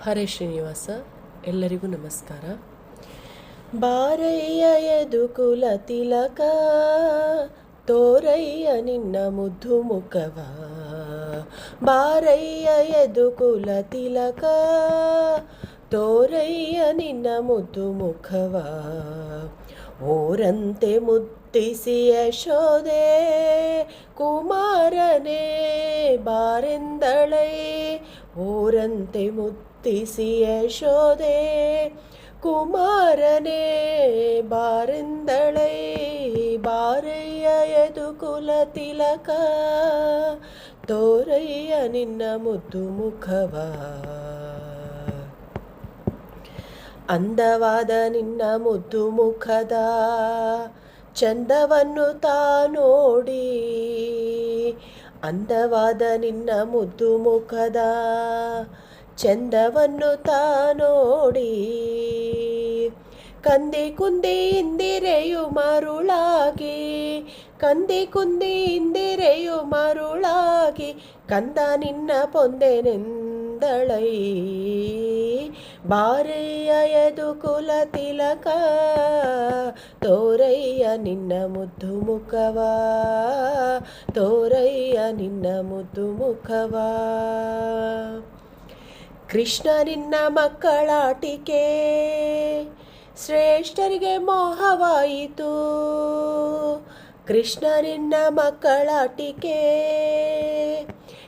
ಹರೇ ಶ್ರೀನಿವಾಸ. ಎಲ್ಲರಿಗೂ ನಮಸ್ಕಾರ. ಬಾರಯ್ಯ ಯದುಕುಲ ತಿಲಕ, ತೋರಯ್ಯ ನಿನ್ನ ಮುದ್ದು ಮುಖವ. ಬಾರಯ್ಯ ಯದುಕುಲ ತಿಲಕ, ತೋರಯ್ಯ ನಿನ್ನ ಮುದ್ದು ಮುಖವ. ಓರಂತೆ ಮುತ್ತಿಸಿ ಯಶೋದೆ, ಕುಮಾರನೇ ಬಾರೆಂದಳೈ. ಓರಂತೆ ಮುತ್ತಿಸಿ ಯಶೋದೆ, ಕುಮಾರನೇ ಬಾರೆಂದಳೈ. ಬಾರಯ್ಯ ಯದುಕುಲ ತಿಲಕ, ತೋರಯ್ಯ ನಿನ್ನ ಮುದ್ದು ಮುಖವ. ಅಂದವಾದ ನಿನ್ನ ಮುದ್ದು ಮುಖದ ಚಂದವನ್ನು ತಾ ನೋಡಿ, ಅಂದವಾದ ನಿನ್ನ ಮುದ್ದು ಮುಖದ ಚಂದವನ್ನು ತಾ ನೋಡಿ. ಕಂದಿ ಕುಂದಿ ಇಂದಿರೆಯು ಮರುಳಾಗಿ, ಕಂದಿ ಕುಂದಿ ಇಂದಿರೆಯು ಮರುಳಾಗಿ, ಕಂದ ನಿನ್ನ ಪೊಂದೆನೆಂದಳೈ. ಬಾರಯ್ಯ ಯದುಕುಲ ತಿಲಕ, ತೋರಯ್ಯ ನಿನ್ನ ಮುದ್ದು ಮುಖವ. ತೋರಯ್ಯ ನಿನ್ನ ಮುದ್ದು ಮುಖವ. ಕೃಷ್ಣ ನಿನ್ನ ಮಕ್ಕಳಾಟಿಕೆ, ಶ್ರೇಷ್ಠರಿಗೆ ಮೋಹವಾಯಿತು. ಕೃಷ್ಣ ನಿನ್ನ ಮಕ್ಕಳಾಟಿಕೆ,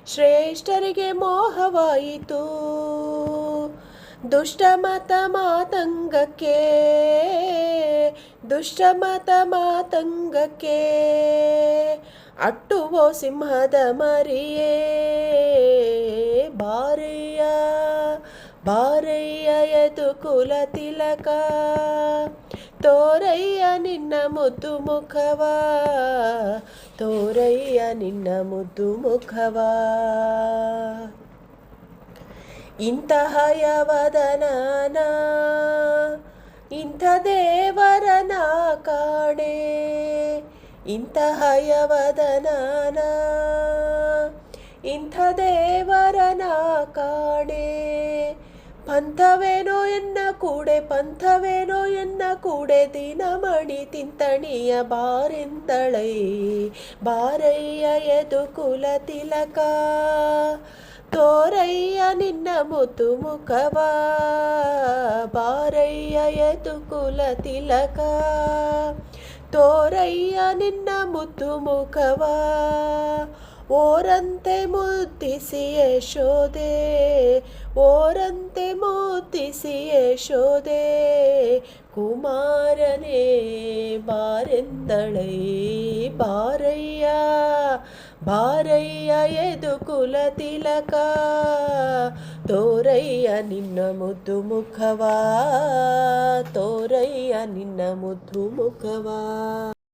ಶ್ರೇಷ್ಠರಿಗೆ ಮೋಹವಾಯಿತು. ದುಷ್ಟಮತ ಮಾತಂಗಕ್ಕೆ, ದುಷ್ಟಮತ ಮಾತಂಗಕ್ಕೆ, ಅಟ್ಟುವೋ ಸಿಂಹದ ಮರಿಯೇ. ಬಾರಯ್ಯ ಬಾರಯ್ಯ ಯದುಕುಲ ತಿಲಕ, ತೋರಯ್ಯ ನಿನ್ನ ಮುದ್ದು ಮುಖವ. ತೋರಯ್ಯ ನಿನ್ನ ಮುದ್ದು ಮುಖವ. ಇಂತಹ ಯವದನನ, ಇಂಥ ದೇವರನ ಕಾಣೆ. ಇಂತಹ ಯವದನನ, ಇಂಥ ದೇವರನ ಕಾಣೆ. ಪಂಥವೇನೋ ಎನ್ನ ಕೂಡೆ, ಪಂಥವೇನೋ ಎನ್ನ ಕೂಡೆ, ದಿನಮಣಿ ತಿಂತಣಿಯ ಬಾರೆಂದಳೈ. ಬಾರಯ್ಯ ಯದುಕುಲ ತಿಲಕ, ತೋರಯ್ಯ ನಿನ್ನ ಮುದ್ದು ಮುಖವ. ಬಾರಯ್ಯ ಯದುಕುಲ ತಿಲಕ, ತೋರಯ್ಯ ನಿನ್ನ ಮುದ್ದು ಮುಖವ. ಓರಂತೆ ಮುತ್ತಿಸಿ ಯಶೋದೆ, ಓರಂತೆ ಮುತ್ತಿಸಿ ಯಶೋದೆ, ಕುಮಾರನೇ ಬಾರೆಂದಳೈ. ಬಾರಯ್ಯ ಬಾರಯ್ಯ ಯದುಕುಲ ತಿಲಕ, ತೋರಯ್ಯ ನಿನ್ನ ಮುದ್ದು ಮುಖವ. ತೋರಯ್ಯ ನಿನ್ನ ಮುದ್ದು ಮುಖವ.